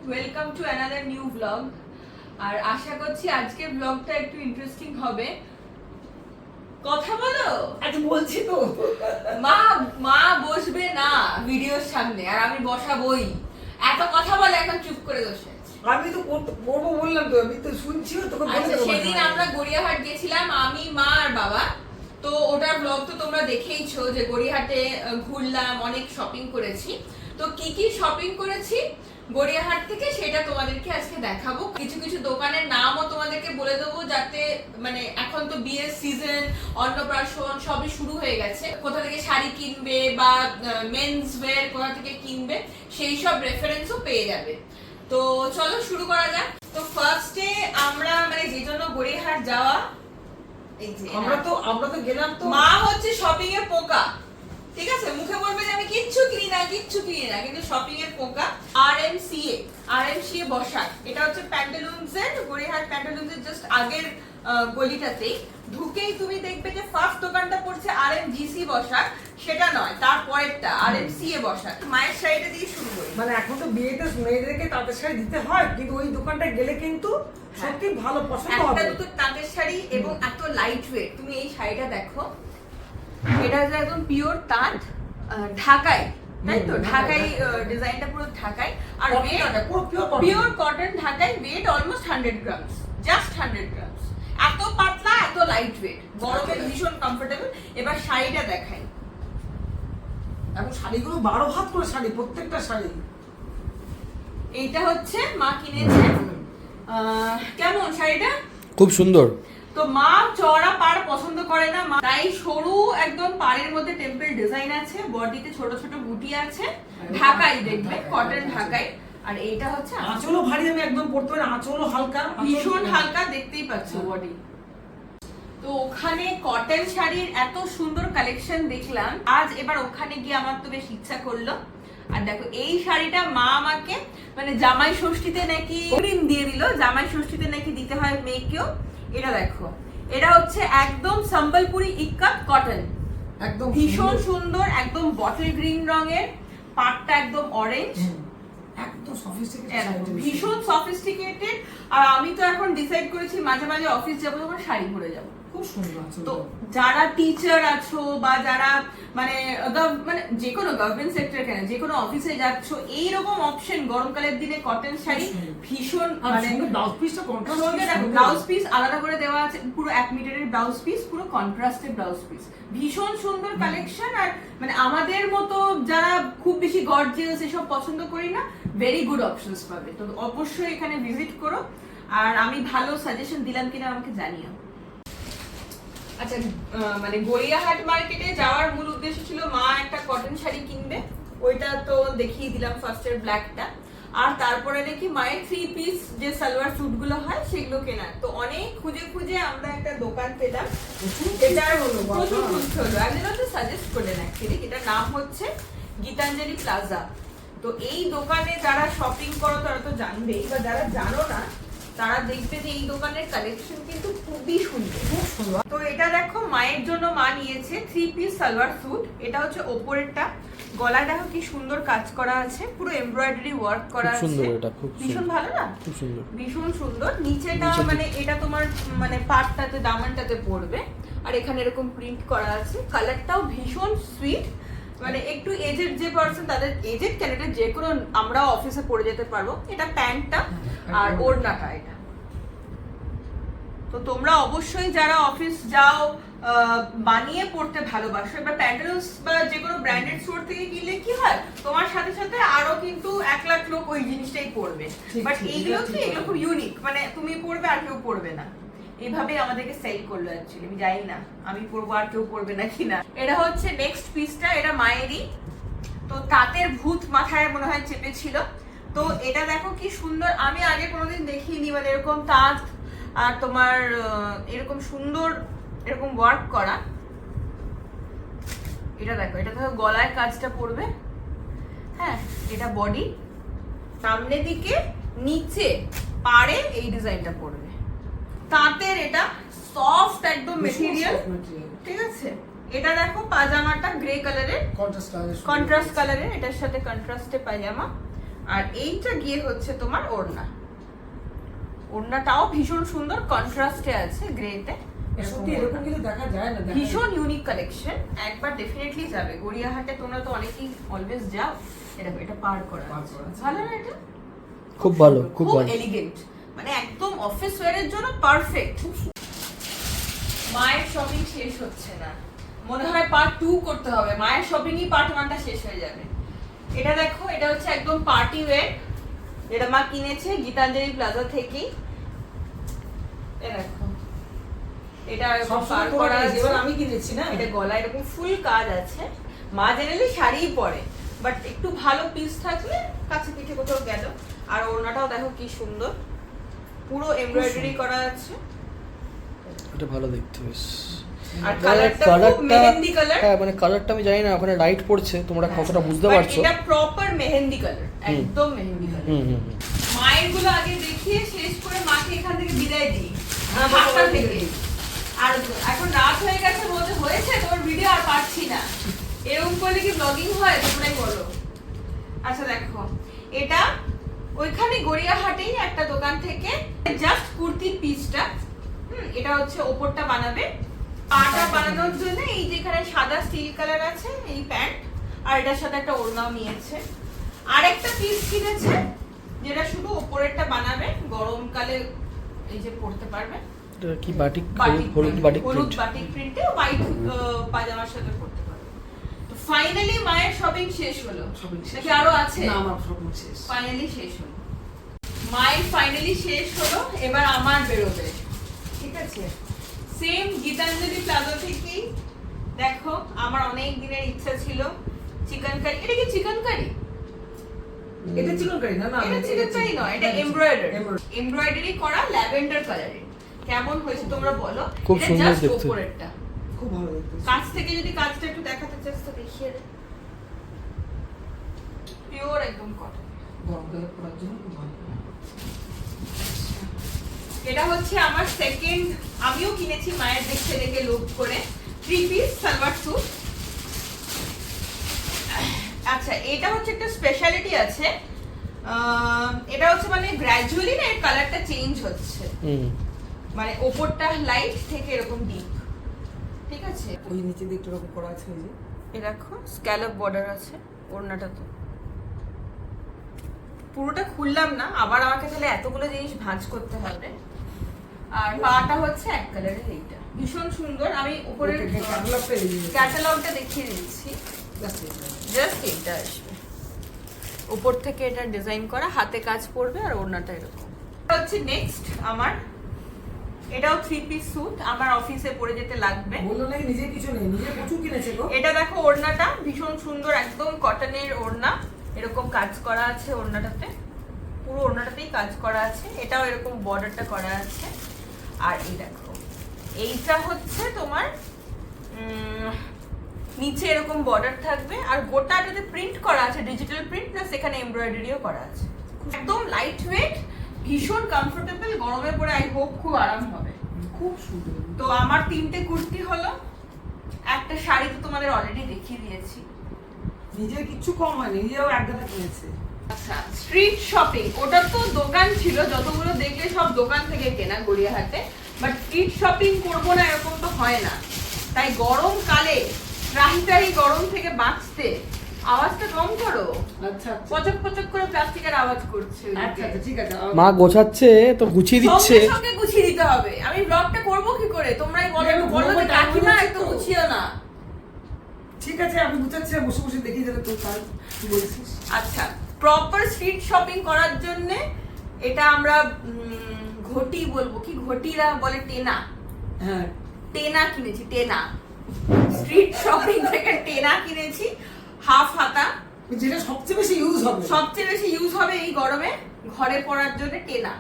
Welcome to another new blog. আর আশা করছি আজকের ব্লগটা একটু ইন্টারেস্টিং হবে। কথা বলো। আচ্ছা বলছি তো মা মা বসবে না ভিডিওর সামনে, আর আমি বসাবই। এত কথা বলে এখন চুপ করে বসে আছে। আমি তো করবো বললাম তো, আমি তো শুনছিও তোকে বলে আচ্ছা, দেবো। সেদিন আমরা গড়িয়াহাট গেছিলাম, আমি, মা আর বাবা। তো ওটার ব্লগ তো তোমরা দেখেইছো যে গড়িয়াহাটে ঘুরলাম, অনেক শপিং করেছি। তো কি কি শপিং করেছি গড়িয়াহাট থেকে সেটা তোমাদেরকে আজকে দেখাবো। কিছু কিছু দোকানের নামও তোমাদেরকে বলে দেবো, যাতে মানে এখন তো বিয়ের সিজন, অন্নপ্রাশন সবই শুরু হয়ে গেছে। কোথা থেকে শাড়ি কিনবে বা মেন্স ওয়্যার কোথা থেকে কিনবে সেই সব রেফারেন্সও পেয়ে যাবে। তো চলো শুরু করা যাক। তো ফার্স্টে আমরা মানে যে জন্য গড়িয়াহাট যাওয়া, এই যে আমরা তো গেলাম তো। মা হচ্ছে শপিং এর পোকা, ঠিক আছে? মুখে বলবে যে আমি কিচ্ছু কিনি না, কিন্তু শপিং এর পোকা। আরএমসিএ বসাক, এটা হচ্ছে প্যান্টালুনস এর, গড়িয়াহাট প্যান্টালুনস এর জাস্ট আগের গলিটাতেই ঢুকেই তুমি দেখবে যে ফার্স্ট দোকানটা পড়ছে আরএমজিসি বসাক। সেটা নয়, তার পরেরটা আরএমসিএ বসাক। মায়ের শাড়িটা দিয়ে শুরু করি। মানে এখন তো বিয়েতে মেয়েদেরকে তাঁতের শাড়ি দিতে হয়, কিন্তু ওই দোকানটা গেলে কিন্তু সত্যি ভালো পছন্দ হবে। একটা দুটো তাঁতের শাড়ি এবং এত লাইট ওয়েট। তুমি এই শাড়িটা দেখো, এটা হচ্ছে একদম পিওর তাঁত, ঢাকাই, তাই তো? ঢাকাই ডিজাইনটা পুরো ঢাকাই, আর পিওর কটন ঢাকাই। Weight almost 100 grams, just 100 grams. এত পাতলা, এত লাইট ওয়েট, গরমে ভীষণ কমফোর্টেবল। এবার শাড়িটা দেখাই। এখন শাড়িগুলো 12 হাত করে শাড়ি, প্রত্যেকটা শাড়ি। এইটা হচ্ছে মা কিনেছে। কেমন শাড়িটা? খুব সুন্দর। তো মা চওড়া পাড় পছন্দ করে না, তাই সরু একদম পাড়ের মধ্যে টেম্পল ডিজাইন আছে, বডিতে ছোট ছোট বুটি আছে, ঢাকাই দেখবে, কটন ঢাকাই। আর এইটা হচ্ছে আঁচলও ভারী, আমি একদম পরতে পারি, আঁচলও হালকা, ভীষণ হালকা, দেখতেই পাচ্ছ বডি। তো ওখানে কটন শাড়ির এত সুন্দর কালেকশন দেখলাম, আজ এবার ওখানে গিয়ে আমার তো বেশ ইচ্ছা করলো। আর দেখো এই শাড়িটা মা আমাকে মানে জামাই ষষ্ঠীতে নাকি অগ্রিম দিয়ে দিল, জামাই ষষ্ঠীতে নাকি দিতে হয় মেয়েকেও। এটা দেখো, এটা হচ্ছে একদম সম্বলপুরি ইক্কাত কটন, একদম ভীষণ সুন্দর, একদম বটল গ্রিন রঙের, পাটটা একদম অরেঞ্জ, একদম সফিস্টিকেটেড, ভীষণ সফিস্টিকেটেড। আর আমি তো এখন ডিসাইড করেছি মাঝে মাঝে অফিস যাবো তখন শাড়ি পরে যাবো। খুব সুন্দর। তো যারা টিচার আছো বা যারা মানে মানে যে কোনো গভর্নমেন্ট সেক্টর, কেন যে কোনো অফিসে যাচ্ছ, এইরকম অপশন গরমকালের দিনে কটন শাড়ি ভীষণ মানে ব্লাউজ পিসটা কন্ট্রাস্ট, দেখো ব্লাউজ পিস আলাদা করে দেওয়া আছে, পুরো 1 মিটারের ব্লাউজ পিস, পুরো কন্ট্রাস্টেড ব্লাউজ পিস, ভীষণ সুন্দর কালেকশন। আর মানে আমাদের মতো যারা খুব বেশি গর্জিয়াস এসব পছন্দ করি না, ভেরি গুড অপশনস পাবে। তো অবশ্যই এখানে ভিজিট করো। আর আমি ভালো সাজেশন দিলাম কিনা আমাকে জানিও। আচ্ছা, মানে গড়িয়াহাট মার্কেটে যাওয়ার মূল উদ্দেশ্য ছিল মা একটা কটন শাড়ি কিনবে, ওইটা তো দেখিয়ে দিলাম ফার্স্টের ব্ল্যাকটা। আর তারপরে দেখি মায়ের 3 পিস যে সালোয়ার স্যুট গুলো হয় সেগুলো কেনার। তো অনেক খুঁজে খুঁজে আমরা একটা দোকান পেলাম, এটার প্রচুর খুঁজতে হলো। একজন হচ্ছে সাজেস্ট করলেন অ্যাকচুয়ালি, এটার নাম হচ্ছে গীতাঞ্জলি প্লাজা। তো এই দোকানে যারা শপিং করো তারা তো জানবেই, বা যারা জানো না তারা দেখবে যে এই দোকানের কালেকশন কিন্তু খুবই সুন্দর, খুব সুন্দর। তো এটা দেখো, মায়ের জন্য মা নিয়েছে 3 পিস সালোয়ার স্যুট। এটা হচ্ছে ওপরেরটা, গলা দেখো কি সুন্দর কাজ করা আছে, পুরো এমব্রয়ডারি ওয়ার্ক করা আছে, সুন্দর, এটা খুব ভীষণ ভালো না? খুব সুন্দর, ভীষণ সুন্দর। নিচেটা মানে এটা তোমার মানে পাটটাতে, দামানটাতে পড়বে, আর এখানে এরকম প্রিন্ট করা আছে। কালারটাও ভীষণ সুইট, মানে একটু এজেড যে পারসন, তাদের এজেড ক্যান্ডিডেট যে কোনো আমরাও অফিসে পরে যেতে পারবো। এটা প্যান্টটা আর ওড়নাটা এটা। তো তোমরা অবশ্যই যারা অফিস যাও, বানিয়ে পড়তে ভালোবাসো, এবার প্যান্টালুন্স বা যে কোনো ব্র্যান্ডেড স্টোর থেকে কিনলে কি হয়, তোমার সাথে সাথে আরো কিন্তু 1 লাখ লোক ওই জিনিসটাই পরবে। বাট এইগুলো কি, এগুলো খুব ইউনিক, মানে তুমি পরবে আর কেউ পরবে না, এইভাবে আমাদেরকে সেল করলো অ্যাকচুয়ালি। আমি জানি না আমি পরবো আর কেউ পরবে না কিনা। এটা হচ্ছে নেক্সট পিসটা, এটা মায়েরই। তো তাঁতের ভূত মাথায় মনে হয় চেপেছিল। তো এটা দেখো কি সুন্দর, আমি আগে কোনোদিন দেখিনি, মানে এরকম তাঁত আর তোমার এরকম সুন্দর এরকম ওয়ার্ক করা। এটা দেখো, এটা দেখো গলায় কাজটা পড়বে, হ্যাঁ, এটা বডি, সামনে দিকে নিচে পাড়ে এই ডিজাইনটা পড়বে। তাঁতের এটা সফট একদম মেটেরিয়াল, ঠিক আছে? এটা দেখো পাজামাটা গ্রে কালারের, কন্ট্রাস্ট কালারের, এটার সাথে কন্ট্রাস্টে পাজামা। আর এইটা গিয়ে হচ্ছে তোমার ওড়না। ওড়নাটাও ভীষণ সুন্দর কন্ট্রাস্টে আছে গ্রেতে। সত্যি এরকম কিন্তু দেখা যায় না, ভীষণ ইউনিক কালেকশন, একবার ডেফিনেটলি যাবে গড়িয়াহাটে। তোমরা তো অনেকেই অলওয়েজ যাও, এটা পার করা আছে। ভালো না এটা? খুব ভালো, খুব খুব ভালো, এলিগেন্ট, মানে একদম অফিস ওয়্যারের জন্য পারফেক্ট। মায়ের শপিং শেষ হচ্ছে না, মনে হয় পার্ট 2 করতে হবে। মায়ের শপিংই পার্ট 1টা শেষ হয়ে যাবে। এটা দেখো, এটা হচ্ছে একদম পার্টি ওয়্যার, যেটা মা কিনেছে গীতাঞ্জলি প্লাজা থেকে। দেখো, এটা সব পার করা আছে। এবার আমি কিনেছি না, এটা গলায় এরকম ফুল কাজ আছে। মা জেনারেলি শাড়িই পরে, বাট একটু ভালো পিস থাকলে কাছে পিঠে কোথাও গেল। আর ওড়নাটাও দেখো কি সুন্দর, পুরো এমব্রয়ডারি করা আছে। এটা ভালো দেখতে বেশ। আর কালারটা খুব মেহেন্দি কালার। হ্যাঁ, মানে কালারটা আমি জানি না, ওখানে লাইট পড়ছে, তোমরা কতটা বুঝতে পারছো। এটা প্রপার মেহেন্দি কালার, একদম মেহেন্দি কালার। মায়ের গুলো আগে দেখিয়ে শেষ করে মাকে এখান থেকে বিদায় দিই, হাসপাতাল থেকে। আর এখন রাত হয়ে গেছে, বলতে হয়েছে তোমার ভিডিও আর পাচ্ছি না। এরকম করলে কি ব্লগিং হয়? তোমরাই বলো। আচ্ছা দেখো, এটা ওইখানে গড়িয়াহাটেই একটা দোকান থেকে জাস্ট কুর্তির পিসটা। এটা হচ্ছে ওপরটা বানাবে, পাটা বানানোর জন্য এই যেখানে সাদা স্টিল কালার আছে এই প্যান্ট, আর এটার সাথে একটা ওড়নাও নিয়েছে। আর একটা পিস কিনেছে যেটা শুধু ওপরেরটা বানাবে, গরমকালে এই যে পরতে পারবে। এটা কি বাটিক, হলুদ বাটিক বাটিক প্রিন্টে হোয়াইট পাজামার সাথে পরতে পারবে। তো ফাইনালি মায়ের শপিং শেষ হলো। নাকি আরো আছে? না, আমার শপিং শেষ। ফাইনালি শেষ হলো, মায়ের ফাইনালি শেষ হলো। এবার আমার বেরোবে, ঠিক আছে? সেম গীতাঞ্জলি প্লাজা থেকেই। দেখো, আমার অনেক দিনের ইচ্ছা ছিল চিকেন কারি। এটা কি চিকেন কারি? এটা চিকেন কারি না, না এটা চিকেন কারি নয়, এটা এমব্রয়ডারি করা ল্যাভেন্ডার কালারে। কেমন হয়েছে তোমরা বলো? খুব এটা সুন্দর জাস্ট দেখতে। উপরেরটা, খুব ভালো দেখতে। কাছ থেকে যদি কাজটা একটু দেখাতে চাস তো দেখিয়ে দে। পিওর একদম কটন, গরমকালে পরার জন্য খুব ভালো। এটা হচ্ছে আমার সেকেন্ড, আমিও কিনেছি মায়ের দেখতে দেখে লোভ করে, 3 পিস সালোয়ার স্যুট। আচ্ছা, এটা হচ্ছে একটা স্পেশালিটি আছে। এটা হচ্ছে মানে গ্র্যাজুয়ালি না এর কালারটা চেঞ্জ হচ্ছে, মানে ওপরটা লাইট থেকে এরকম ডিপ, ঠিক আছে? ওই নিচে দিকটা এরকম করা আছে, ওই যে এই দেখো স্ক্যালপ বর্ডার আছে ওড়নাটা। তো পুরোটা খুললাম না, আবার আমাকে তাহলে এতগুলো জিনিস ভাঁজ করতে হবে। আর পাটা হচ্ছে এক কালারের, এইটা ভীষণ সুন্দর। আমি উপরের ক্যাটালগটা দেখিয়ে দিচ্ছি, জাস্ট এইটা আসবে উপর থেকে, এটা ডিজাইন করা, হাতে কাজ পড়বে আর ওড়নাটা এরকম। এটা হচ্ছে নেক্সট আমার, এটাও 3 পিস স্যুট, আমার অফিসে পরে যেতে লাগবে। বললো নাকি নিজে কিছু নেই, নিজে প্রচুর কিনেছে গো। এটা দেখো, ওড়নাটা ভীষণ সুন্দর, একদম কটনের ওড়না, এরকম কাজ করা আছে ওড়নাটাতে, পুরো ওড়নাটাতেই কাজ করা আছে। এটাও এরকম বর্ডারটা করা আছে। আর এই দেখো, এইটা হচ্ছে তোমার নিচে এরকম বর্ডার থাকবে, আর গোটাটাতে প্রিন্ট করা আছে, ডিজিটাল প্রিন্ট প্লাস এখানে এমব্রয়ডারিও করা আছে। একদম লাইট ওয়েট, ভীষণ কমফোর্টেবল, গরমে পরে আই হোপ খুব আরাম হবে। খুব সুন্দর। তো আমার 3টে কুর্তি হলো, একটা শাড়ি তো তোমাদের অলরেডি দেখিয়ে দিয়েছি। নিজের কিচ্ছু কম হয়নি, নিজেও এক গাদা কিনেছে। আচ্ছা, স্ট্রিট শপিং, ওটা তো দোকান ছিল, যতগুলো দেখলে সব দোকান থেকে কেনা গড়িয়াহাটে। বাট স্ট্রিট শপিং করবো না এরকম তো হয় না, তাই গরমকালে রাহিতারি গরম থেকে বাঁচতে, আওয়াজটা কম করো, আচ্ছা আচ্ছা পচক পচক করে প্লাস্টিকের আওয়াজ করছে। আচ্ছা আচ্ছা, ঠিক আছে। মা গোছাচ্ছে তো গুছিয়ে দিচ্ছে। সঙ্গে সঙ্গে গুছিয়ে দিতে হবে, আমি ব্লগটা করবো কি করে? তোমরাই বলো, বলো যে কাকিমা একটু গুছিও না। ঠিক আছে, আমি গুছাচ্ছি, বসে বসে দেখি যাবে তোর কাজ, কি বলছিস। আচ্ছা, প্রপার স্ট্রিট শপিং করার জন্য এটা আমরা ঘটি বলবো, কি ঘটিরা বলে, টেনা, হ্যাঁ টেনা কিনেছি, টেনা। স্ট্রিট শপিং থেকে টেনা কিনেছি, হাফ হাতা, যেটা সবচেয়ে বেশি ইউজ হবে, সবচেয়ে বেশি ইউজ হবে এই গরমে ঘরে পরার জন্য টেনা।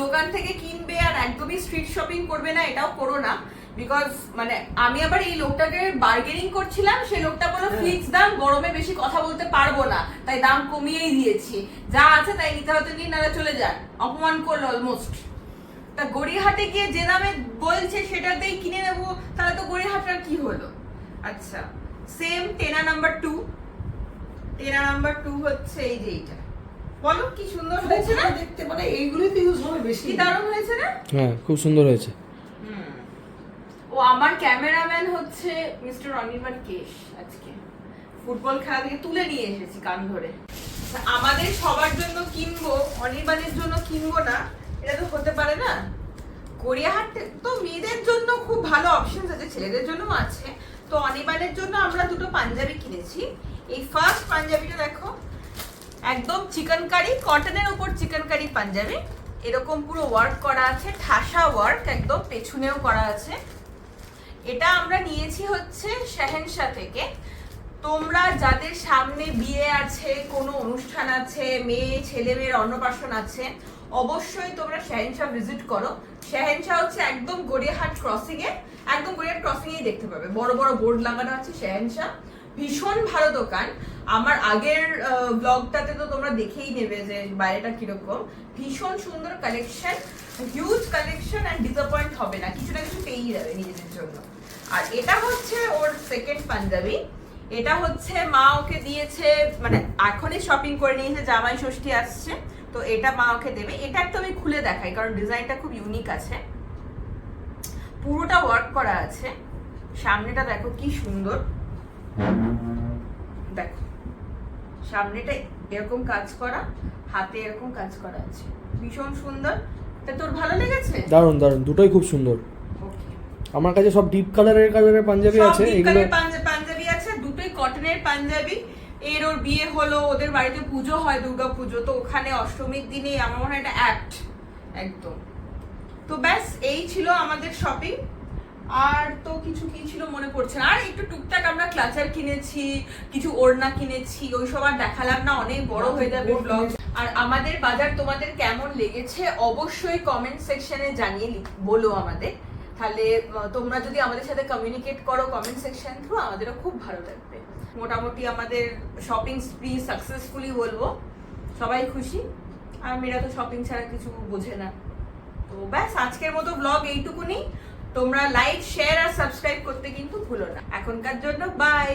দোকান থেকে কিনবে আর একদমই স্ট্রিট শপিং করবে না, এটাও করো না। বিকজ মানে আমি আবার এই লোকটাকে বার্গেনিং করছিলাম, সেই লোকটা বললো ফিক্স দাম, গরমে বেশি কথা বলতে পারবো না, তাই দাম কমিয়েই দিয়েছি, যা আছে তাই নিতে হতে নিয়ে নারা চলে যান। অপমান করলো অলমোস্ট। তা গড়িয়াহাটে গিয়ে যে দামে বলছে সেটাতেই কিনে নেবো, তাহলে তো গড়িয়াহাটার কি হলো। আচ্ছা, সেম টেনা নাম্বার 2, টেনা নাম্বার 2 হচ্ছে এই যে এইটা, বলো কি সুন্দর হয়েছে না? দেখতে মানে এইগুলোই তো ইউজ হবে বেশি। কি দারুণ হয়েছে না? হ্যাঁ খুব সুন্দর হয়েছে। ও আমার ক্যামেরাম্যান হচ্ছে মিস্টার অনির্বাণ কেশ। আজকে ফুটবল খেলা থেকে তুলে নিয়ে এসেছি কান ধরে। আমাদের সবার জন্য কিনবো, অনির্বাণের জন্য কিনবো না, এটা তো হতে পারে না। গড়িয়াহাট তো মেয়েদের জন্য খুব ভালো অপশনস আছে, ছেলেদের জন্যও আছে। তো অনির্বাণের জন্য আমরা দুটো পাঞ্জাবি কিনেছি। এই ফার্স্ট পাঞ্জাবিটা দেখো, একদম চিকেন কারি, কটনের উপর চিকেন কারি পাঞ্জাবি, এরকম পুরো ওয়ার্ক করা আছে, ঠাসা ওয়ার্ক, একদম পেছনেও করা আছে। এটা আমরা নিয়েছি হচ্ছে শাহেনশা থেকে। তোমরা যাদের সামনে বিয়ে আছে, কোনো অনুষ্ঠান আছে, মেয়ে ছেলে মেয়ের অন্নপ্রাশন আছে, অবশ্যই তোমরা শাহেনশা ভিজিট করো। শাহেনশা হচ্ছে একদম গড়িয়াহাট ক্রসিং এ, একদম গড়িয়াহাট ক্রসিং এই দেখতে পাবে, বড় বড় বোর্ড লাগানো আছে শাহেনশা। ভীষণ ভালো দোকান। আমার আগের ব্লগটাতে তো তোমরা দেখেই নেবে যে বাইরেটা কিরকম। ভীষণ সুন্দর collection, huge collection, and disappoint হবে না, কিছু না কিছু পেয়েই যাবে নিজেদের জন্য। আর এটা হচ্ছে ওর সেকেন্ড পাঞ্জাবি। এটা হচ্ছে মা ওকে দিয়েছে, মানে এখনই শপিং করে নিয়েছে, জামাই ষষ্ঠী আসছে তো এটা মা ওকে দেবে। এটা একটা আমি খুলে দেখাই কারণ ডিজাইনটা খুব ইউনিক আছে, পুরোটা ওয়ার্ক করা আছে। সামনেটা দেখো কি সুন্দর, দেখো সামনেটা এরকম কাজ করা, হাতে এরকম কাজ করা আছে, ভীষণ সুন্দর। তা তোর ভালো লেগেছে? দারুণ দারুণ, দুটোই খুব সুন্দর। আমার কাছে সব ডিপ কালারের পাঞ্জাবি আছে, এগুলো পাঞ্জাবি আছে, দুটোই কটনের পাঞ্জাবি। এর ওর বিয়ে হলো, ওদের বাড়িতে পুজো হয়, দুর্গা পুজো, তো ওখানে অষ্টমীর দিনে আমার মনে হয় এটা অ্যাক্ট একদম। তো ব্যাস এই ছিল আমাদের শপিং। আর তো কিছু কি ছিল মনে পড়ছে না। আর একটু টুকটাক আমরা ক্লাচার কিনেছি, কিছু ওড়না কিনেছি, ওইসব আর দেখালাম না, অনেক বড় হয়ে যাবে ব্লগ। আর আমাদের বাজার তোমাদের কেমন লেগেছে অবশ্যই কমেন্ট সেকশনে জানিয়ে বলো আমাদের। তাহলে তোমরা যদি আমাদের সাথে কমিউনিকেট করো কমেন্ট সেকশন থ্রু, আমাদেরও খুব ভালো লাগবে। মোটামুটি আমাদের শপিং স্প্রি সাকসেসফুলি বলবো, সবাই খুশি। আর মেয়েরা তো শপিং ছাড়া কিছু বোঝে না। তো ব্যাস আজকের মতো ব্লগ এইটুকুনি। তোমরা লাইক শেয়ার আর সাবস্ক্রাইব করতে কিন্তু ভুলো না। এখনকার জন্য বাই।